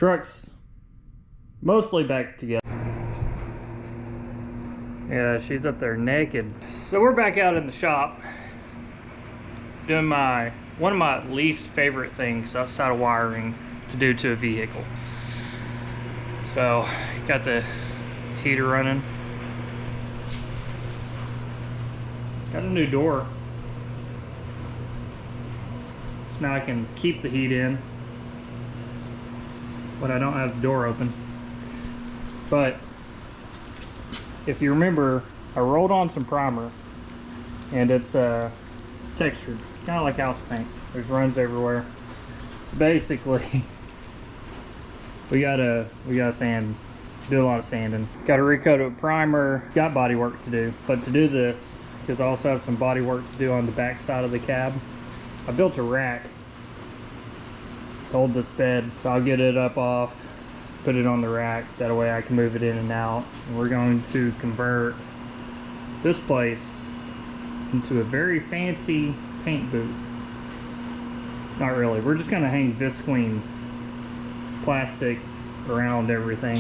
Truck's mostly back together. Yeah, she's up there naked. So we're back out in the shop doing one of my least favorite things outside of wiring to do to a vehicle. So got the heater running. Got a new door. So now I can keep the heat in, but I don't have the door open. But if you remember, I rolled on some primer, and it's textured, kind of like house paint. There's runs everywhere. So basically, we gotta sand, do a lot of sanding. Got to recoat it with primer. Got body work to do, but to do this, because I also have some body work to do on the back side of the cab, I built a rack to hold this bed. So I'll get it up off, put it on the rack, that way I can move it in and out. And we're going to convert this place into a very fancy paint booth. Not really, we're just gonna hang visqueen plastic around everything,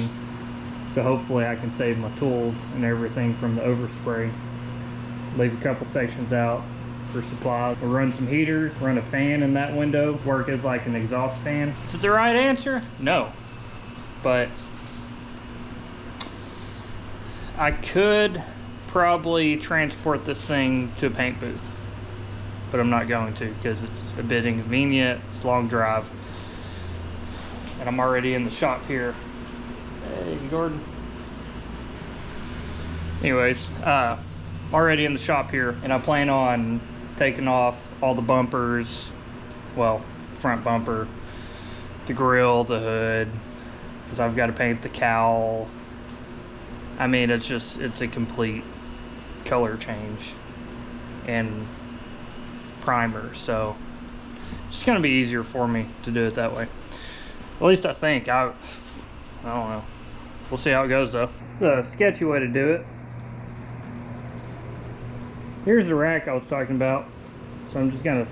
so hopefully I can save my tools and everything from the overspray. Leave a couple sections out for supplies. We'll run some heaters, run a fan in that window, work as like an exhaust fan. Is it the right answer? No. But I could probably transport this thing to a paint booth, but I'm not going to because it's a bit inconvenient. It's a long drive, and I'm already in the shop here. Hey, Gordon. Anyways, I'm already in the shop here, and I plan on taking off all the bumpers, well, front bumper, the grill, the hood, because I've got to paint the cowl. I mean, it's a complete color change and primer, so it's going to be easier for me to do it that way. At least I think. I don't know. We'll see how it goes though. The sketchy way to do it. Here's the rack I was talking about. So I'm just gonna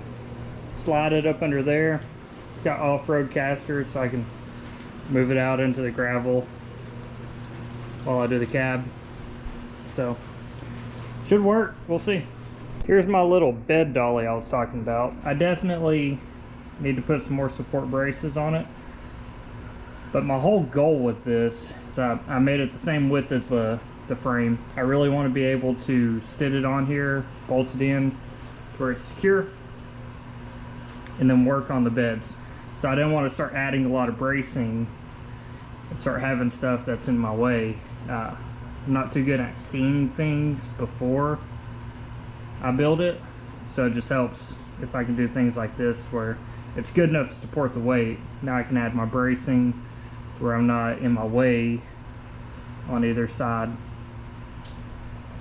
slide it up under there. It's got off-road casters, so I can move it out into the gravel while I do the cab. So should work. We'll see. Here's my little bed dolly I was talking about. I definitely need to put some more support braces on it. But my whole goal with this is I made it the same width as the frame. I really want to be able to sit it on here, bolt it in to where it's secure, and then work on the beds. So I didn't want to start adding a lot of bracing and start having stuff that's in my way. I'm not too good at seeing things before I build it, so it just helps if I can do things like this where it's good enough to support the weight. Now I can add my bracing to where I'm not in my way on either side,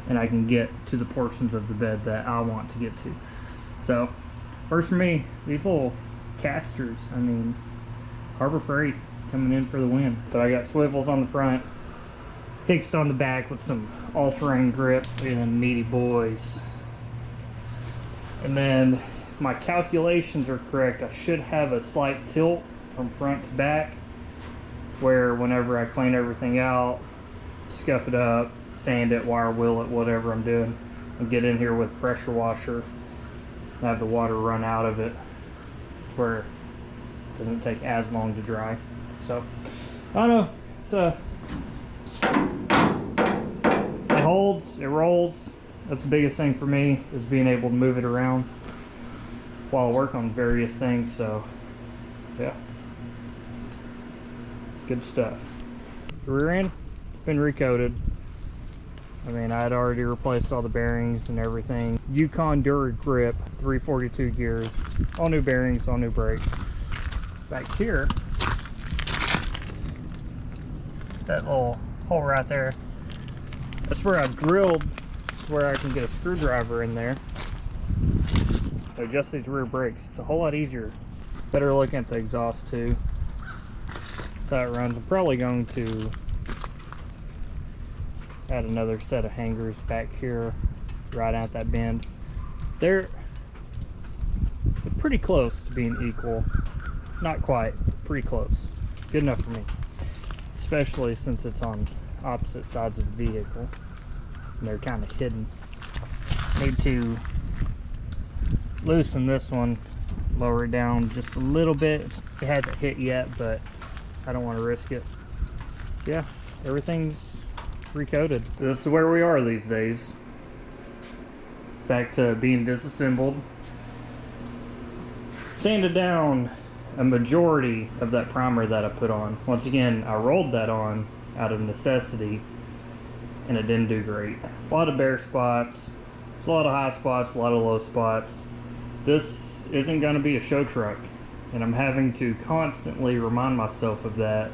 and I can get to the portions of the bed that I want to get to. So first for me, these little casters, I mean, Harbor Freight coming in for the win. But I got swivels on the front, fixed on the back with some all-terrain grip. Look at them meaty boys. And then if my calculations are correct, I should have a slight tilt from front to back, where whenever I clean everything out, scuff it up, sand it, wire wheel it, whatever I'm doing, and get in here with pressure washer and have the water run out of it where it doesn't take as long to dry. So I don't know, it holds, it rolls. That's the biggest thing for me, is being able to move it around while I work on various things. So yeah, good stuff. The rear end, it's been recoated. I mean, I had already replaced all the bearings and everything. Yukon Dura Grip, 342 gears, all new bearings, all new brakes. Back here, that little hole right there, that's where I've drilled where I can get a screwdriver in there. So just these rear brakes, it's a whole lot easier. Better looking at the exhaust too. That's how it runs. I'm probably going to add another set of hangers back here right at that bend. They're pretty close to being equal. Not quite, pretty close. Good enough for me, especially since it's on opposite sides of the vehicle and they're kind of hidden. Need to loosen this one, lower it down just a little bit. It hasn't hit yet, but I don't want to risk it. Yeah, everything's recoated. This is where we are these days. Back to being disassembled. Sanded down a majority of that primer that I put on. Once again, I rolled that on out of necessity and it didn't do great. A lot of bare spots, a lot of high spots, a lot of low spots. This isn't going to be a show truck, and I'm having to constantly remind myself of that.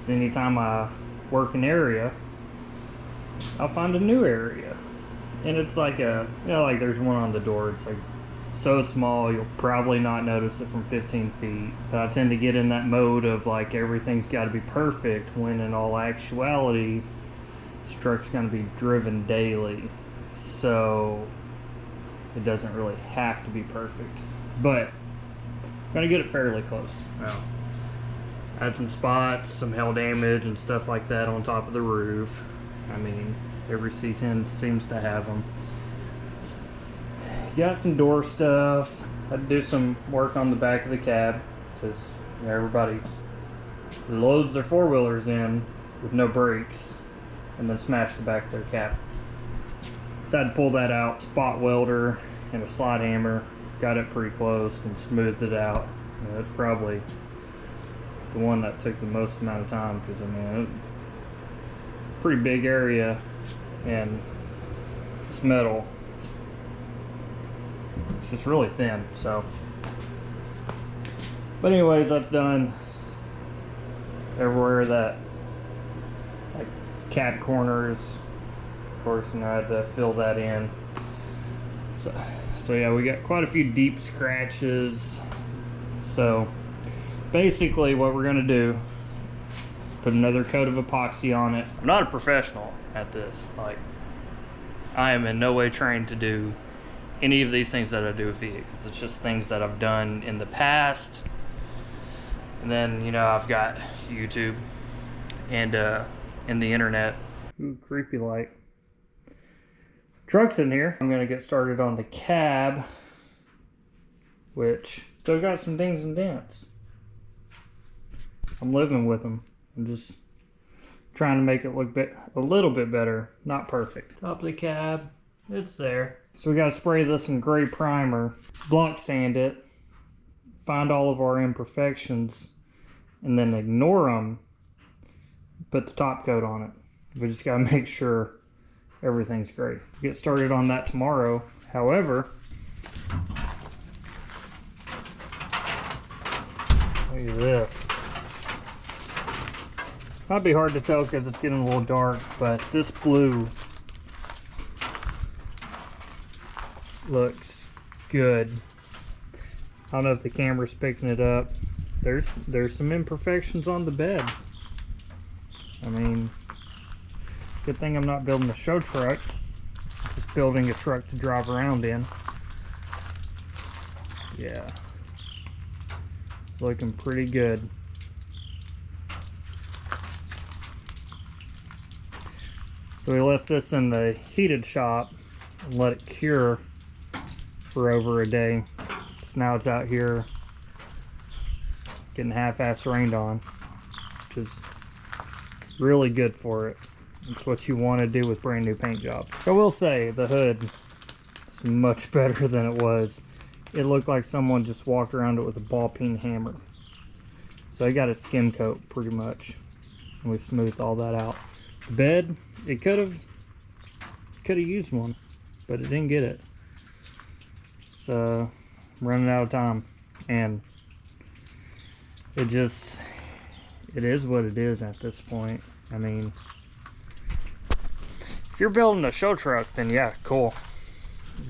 So anytime I work an area, I'll find a new area, and it's like like there's one on the door. It's like so small you'll probably not notice it from 15 feet, but I tend to get in that mode of like everything's got to be perfect, when in all actuality this truck's going to be driven daily, so it doesn't really have to be perfect, but I'm gonna get it fairly close. Well, I had some spots, some hail damage and stuff like that on top of the roof. I mean, every C10 seems to have them. Got some door stuff. Had to do some work on the back of the cab, because everybody loads their four-wheelers in with no brakes and then smash the back of their cab. So I had to pull that out, spot welder and a slide hammer, got it pretty close and smoothed it out. That's probably the one that took the most amount of time, because I mean, pretty big area, and it's metal. It's just really thin, so. But anyways, that's done. Everywhere that, like, cap corners, of course, I had to fill that in. So yeah, we got quite a few deep scratches. So basically what we're gonna do is put another coat of epoxy on it. I'm not a professional at this. Like, I am in no way trained to do any of these things that I do with vehicles. It's just things that I've done in the past. And then, you know, I've got YouTube and the internet. Ooh, creepy light. Truck's in here. I'm gonna get started on the cab, which still got some dings and dents. I'm living with them. I'm just trying to make it look a little bit better. Not perfect. Top of the cab, it's there. So we gotta spray this in gray primer, block sand it, find all of our imperfections, and then ignore them, put the top coat on it. We just gotta make sure everything's great. Get started on that tomorrow. However, look at this. Might be hard to tell because it's getting a little dark, but this blue looks good. I don't know if the camera's picking it up. There's some imperfections on the bed. I mean, good thing I'm not building a show truck, just building a truck to drive around in. Yeah, it's looking pretty good. So we left this in the heated shop and let it cure for over a day. So now it's out here getting half-ass rained on, which is really good for it. It's what you want to do with brand new paint jobs. I will say the hood is much better than it was. It looked like someone just walked around it with a ball peen hammer. So I got a skim coat pretty much, and we smoothed all that out. The bed, it could have used one, but it didn't get it. So I'm running out of time, and it is what it is at this point. I mean, if you're building a show truck, then yeah, cool,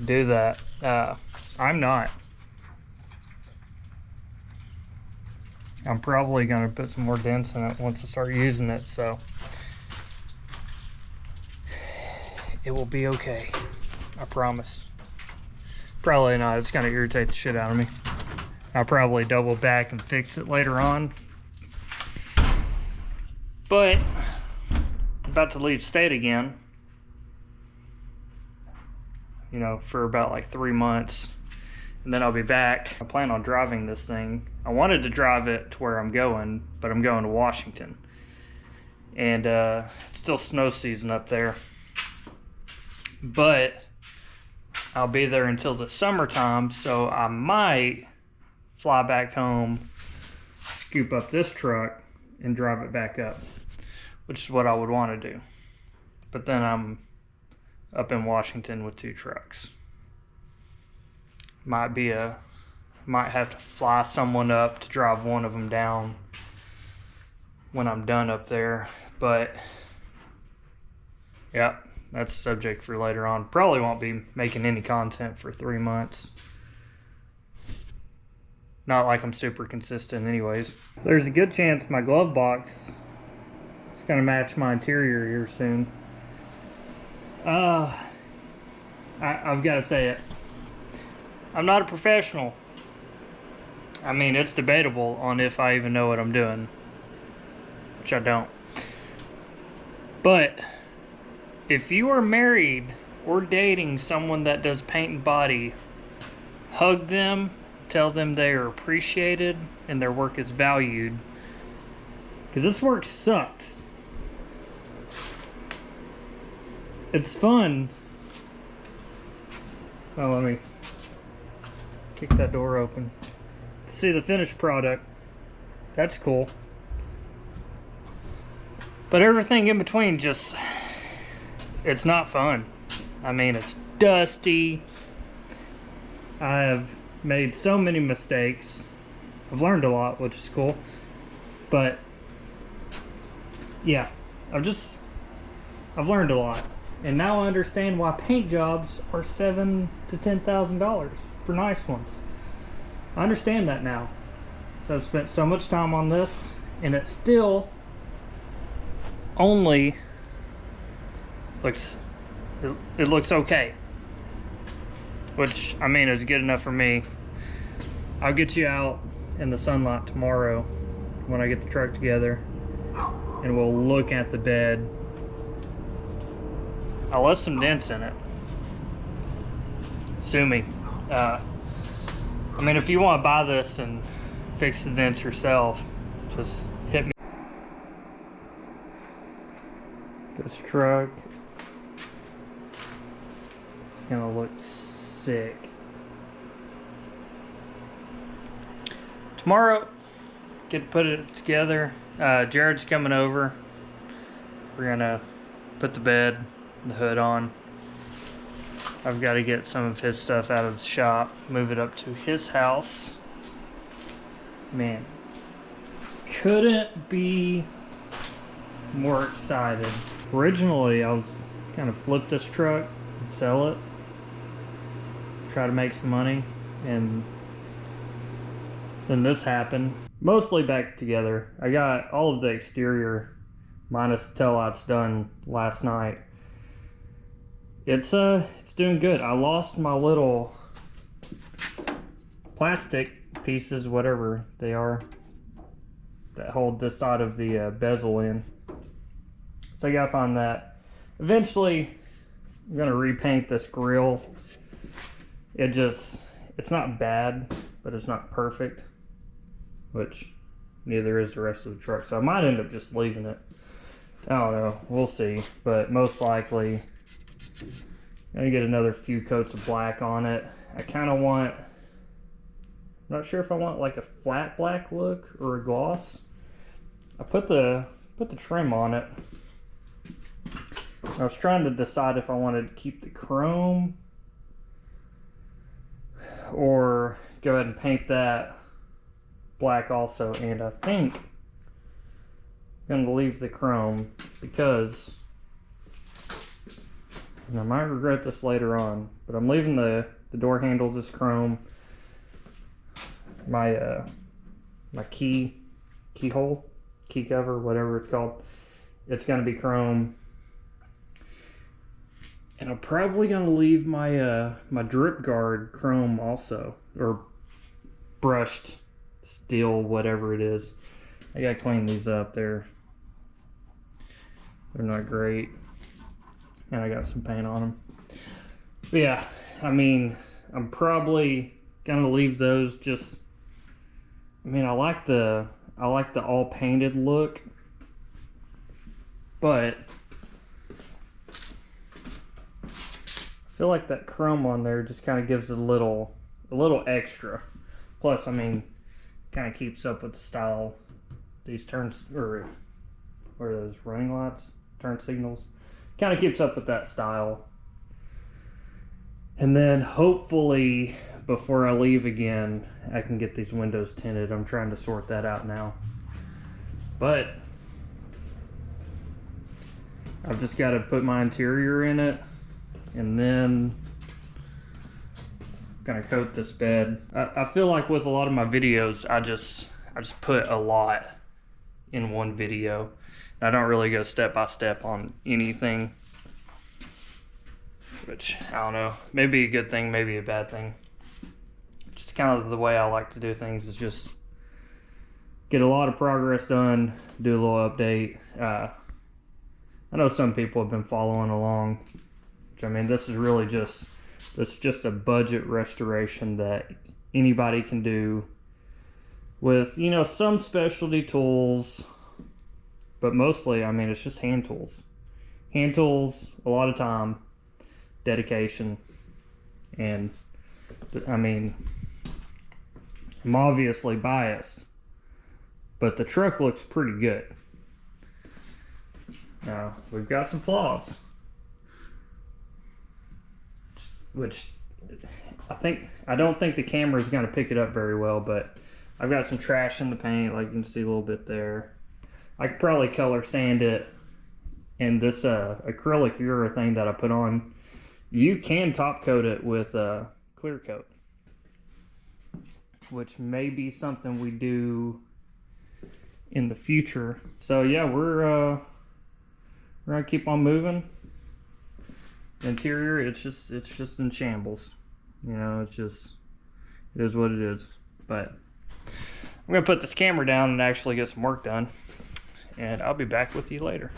do that. I'm not. I'm probably gonna put some more dents in it once I start using it, so it will be okay, I promise. Probably not, it's gonna irritate the shit out of me. I'll probably double back and fix it later on, But I'm about to leave state again, you know, for about like 3 months, and then I'll be back. I plan on driving this thing. I wanted to drive it to where I'm going, but I'm going to Washington, and it's still snow season up there, but I'll be there until the summertime, so I might fly back home, scoop up this truck, and drive it back up, which is what I would want to do. But then I'm up in Washington with 2 trucks. Might have to fly someone up to drive one of them down when I'm done up there. But yeah, that's a subject for later on. Probably won't be making any content for 3 months. Not like I'm super consistent anyways. There's a good chance my glove box is gonna match my interior here soon. I've got to say it. I'm not a professional. I mean, it's debatable on if I even know what I'm doing, which I don't. But if you are married or dating someone that does paint and body, hug them, tell them they are appreciated and their work is valued, because this work sucks. It's fun. Oh, let me kick that door open to see the finished product. That's cool. But everything in between just, it's not fun. I mean, it's dusty. I have made so many mistakes. I've learned a lot, which is cool. But yeah, I've learned a lot. And now I understand why paint jobs are $7,000 to $10,000 for nice ones. I understand that now. So I've spent so much time on this, and it still only looks, it looks okay. Which, I mean, is good enough for me. I'll get you out in the sunlight tomorrow when I get the truck together, and we'll look at the bed. I left some dents in it. Sue me. I mean, if you want to buy this and fix the dents yourself, just hit me. This truck is gonna look sick. Tomorrow, get to put it together. Jared's coming over. We're gonna put the bed, the hood on. I've got to get some of his stuff out of the shop, move it up to his house. Man, couldn't be more excited. Originally, I was kind of flip this truck and sell it, try to make some money, and then this happened. Mostly back together. I got all of the exterior minus the taillights done last night. It's doing good. I lost my little plastic pieces, whatever they are, that hold this side of the bezel in. So I gotta find that. Eventually, I'm gonna repaint this grill. It's not bad, but it's not perfect, which neither is the rest of the truck. So I might end up just leaving it. I don't know, we'll see, but most likely I'm gonna get another few coats of black on it. I kind of want, I'm not sure if I want like a flat black look or a gloss. I put the trim on it. I was trying to decide if I wanted to keep the chrome or go ahead and paint that black also, and I think I'm gonna leave the chrome because, and I might regret this later on, but I'm leaving the door handles as chrome. My my keyhole, key cover, whatever it's called, it's gonna be chrome. And I'm probably gonna leave my my drip guard chrome also, or brushed steel, whatever it is. I gotta clean these up. They're They're not great. And I got some paint on them. But yeah, I mean, I'm probably gonna leave those just, I mean, I like the all painted look, but I feel like that chrome on there just kind of gives it a little extra. Plus, I mean, kind of keeps up with the style. These turns, or what are those, running lights? Turn signals. Kind of keeps up with that style. And then hopefully before I leave again, I can get these windows tinted. I'm trying to sort that out now. But I've just got to put my interior in it, and then I'm gonna coat this bed. I feel like with a lot of my videos, I just put a lot in one video. I don't really go step by step on anything, which I don't know, maybe a good thing, maybe a bad thing. Just kind of the way I like to do things is just get a lot of progress done, do a little update. I know some people have been following along, which, I mean, this is really just a budget restoration that anybody can do with, you know, some specialty tools, but mostly, I mean, it's just hand tools. Hand tools, a lot of time, dedication, and I mean, I'm obviously biased, but the truck looks pretty good. Now, we've got some flaws, which I don't think the camera is going to pick it up very well, but I've got some trash in the paint, like you can see a little bit there. I could probably color sand it, and this acrylic Ura thing that I put on, you can top coat it with clear coat, which may be something we do in the future. So yeah, we're gonna keep on moving. Interior, it's just in shambles. You know, it is what it is. But I'm gonna put this camera down and actually get some work done, and I'll be back with you later.